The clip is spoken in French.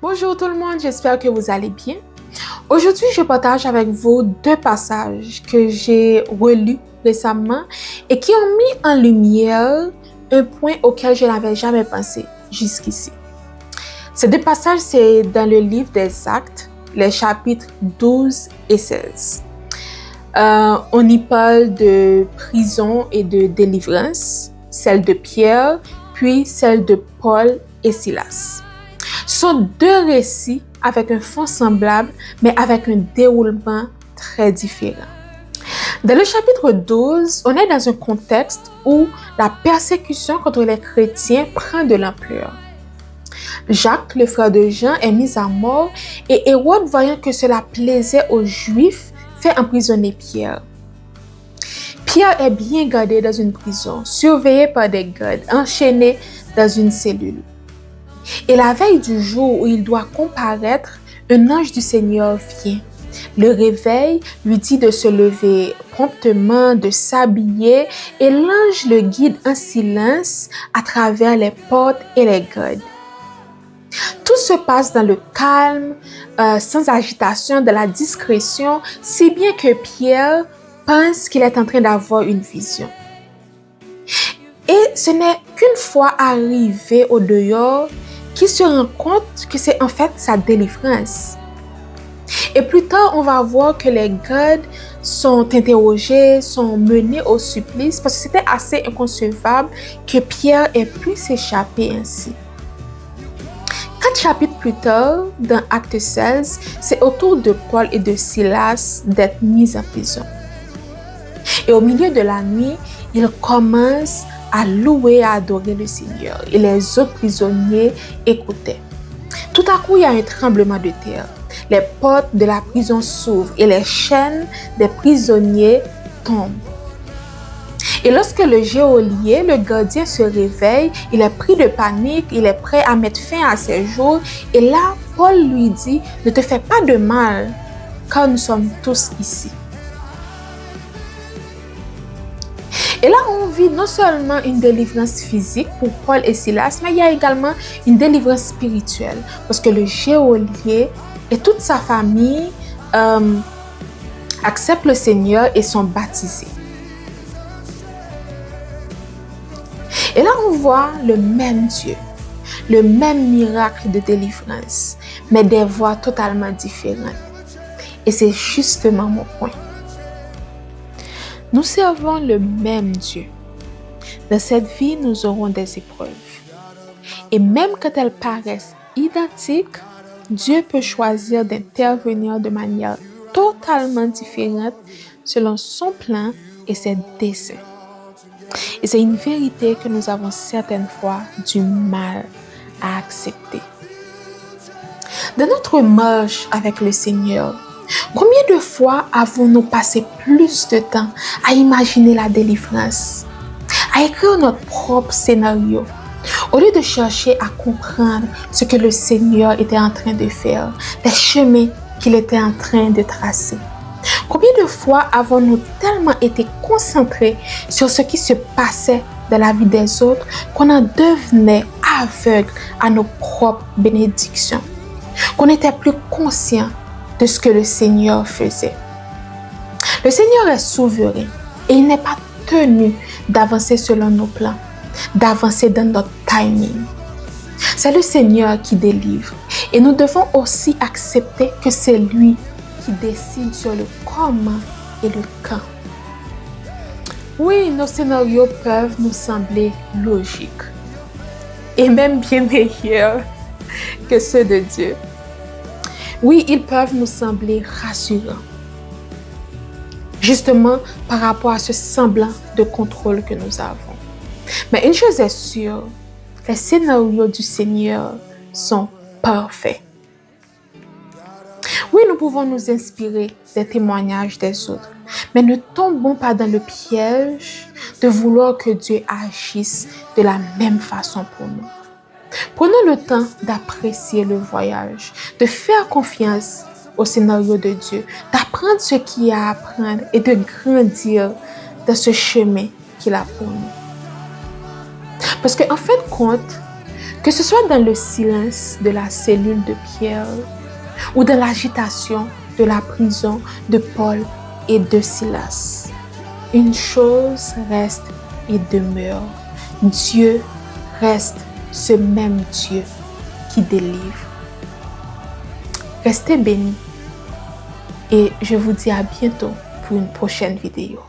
Bonjour tout le monde, j'espère que vous allez bien. Aujourd'hui, je partage avec vous deux passages que j'ai relus récemment et qui ont mis en lumière un point auquel je n'avais jamais pensé jusqu'ici. Ces deux passages, c'est dans le livre des Actes, les chapitres 12 et 16. On y parle de prison et de délivrance, celle de Pierre, puis celle de Paul et Silas. Ce sont deux récits avec un fond semblable, mais avec un déroulement très différent. Dans le chapitre 12, on est dans un contexte où la persécution contre les chrétiens prend de l'ampleur. Jacques, le frère de Jean, est mis à mort et Hérode, voyant que cela plaisait aux Juifs, fait emprisonner Pierre. Pierre est bien gardé dans une prison, surveillé par des gardes, enchaîné dans une cellule. Et la veille du jour où il doit comparaître, un ange du Seigneur vient, le réveille, lui dit de se lever promptement, de s'habiller, et l'ange le guide en silence à travers les portes et les gardes. Tout se passe dans le calme, sans agitation, de la discrétion, si bien que Pierre pense qu'il est en train d'avoir une vision. Et ce n'est qu'une fois arrivé au dehors qu'il se rend compte que c'est en fait sa délivrance. Et plus tard, on va voir que les gardes sont interrogés, sont menés au supplice parce que c'était assez inconcevable que Pierre ait pu s'échapper ainsi. 4 chapitres plus tard, dans Acte 16, c'est au tour de Paul et de Silas d'être mis en prison. Et au milieu de la nuit, ils commencent à louer et à adorer le Seigneur. Et les autres prisonniers écoutaient. Tout à coup, il y a un tremblement de terre. Les portes de la prison s'ouvrent et les chaînes des prisonniers tombent. Et lorsque le geôlier, le gardien, se réveille, il est pris de panique, il est prêt à mettre fin à ses jours. Et là, Paul lui dit, « Ne te fais pas de mal, car nous sommes tous ici. » Et là, on vit non seulement une délivrance physique pour Paul et Silas, mais il y a également une délivrance spirituelle. Parce que le geôlier et toute sa famille acceptent le Seigneur et sont baptisés. Et là, on voit le même Dieu, le même miracle de délivrance, mais des voies totalement différentes. Et c'est justement mon point. Nous servons le même Dieu. Dans cette vie, nous aurons des épreuves. Et même quand elles paraissent identiques, Dieu peut choisir d'intervenir de manière totalement différente selon son plan et ses desseins. Et c'est une vérité que nous avons certaines fois du mal à accepter. Dans notre marche avec le Seigneur, combien de fois avons-nous passé plus de temps à imaginer la délivrance, à écrire notre propre scénario, au lieu de chercher à comprendre ce que le Seigneur était en train de faire, les chemins qu'il était en train de tracer? Combien de fois avons-nous tellement été concentrés sur ce qui se passait dans la vie des autres qu'on en devenait aveugle à nos propres bénédictions, qu'on n'était plus conscient de ce que le Seigneur faisait? Le Seigneur est souverain et il n'est pas tenu d'avancer selon nos plans, d'avancer dans notre timing. C'est le Seigneur qui délivre et nous devons aussi accepter que c'est lui qui décide sur le comment et le quand. Oui, nos scénarios peuvent nous sembler logiques et même bien meilleurs que ceux de Dieu. Oui, ils peuvent nous sembler rassurants, justement par rapport à ce semblant de contrôle que nous avons. Mais une chose est sûre, les scénarios du Seigneur sont parfaits. Oui, nous pouvons nous inspirer des témoignages des autres, mais ne tombons pas dans le piège de vouloir que Dieu agisse de la même façon pour nous. Prenons le temps d'apprécier le voyage, de faire confiance au scénario de Dieu, d'apprendre ce qu'il y a à apprendre et de grandir dans ce chemin qu'il a pour nous. Parce qu'en fin de compte, Que ce soit dans le silence de la cellule de Pierre ou dans l'agitation de la prison de Paul et de Silas, une chose reste et demeure. Dieu reste ce même Dieu qui délivre. Restez bénis et je vous dis à bientôt pour une prochaine vidéo.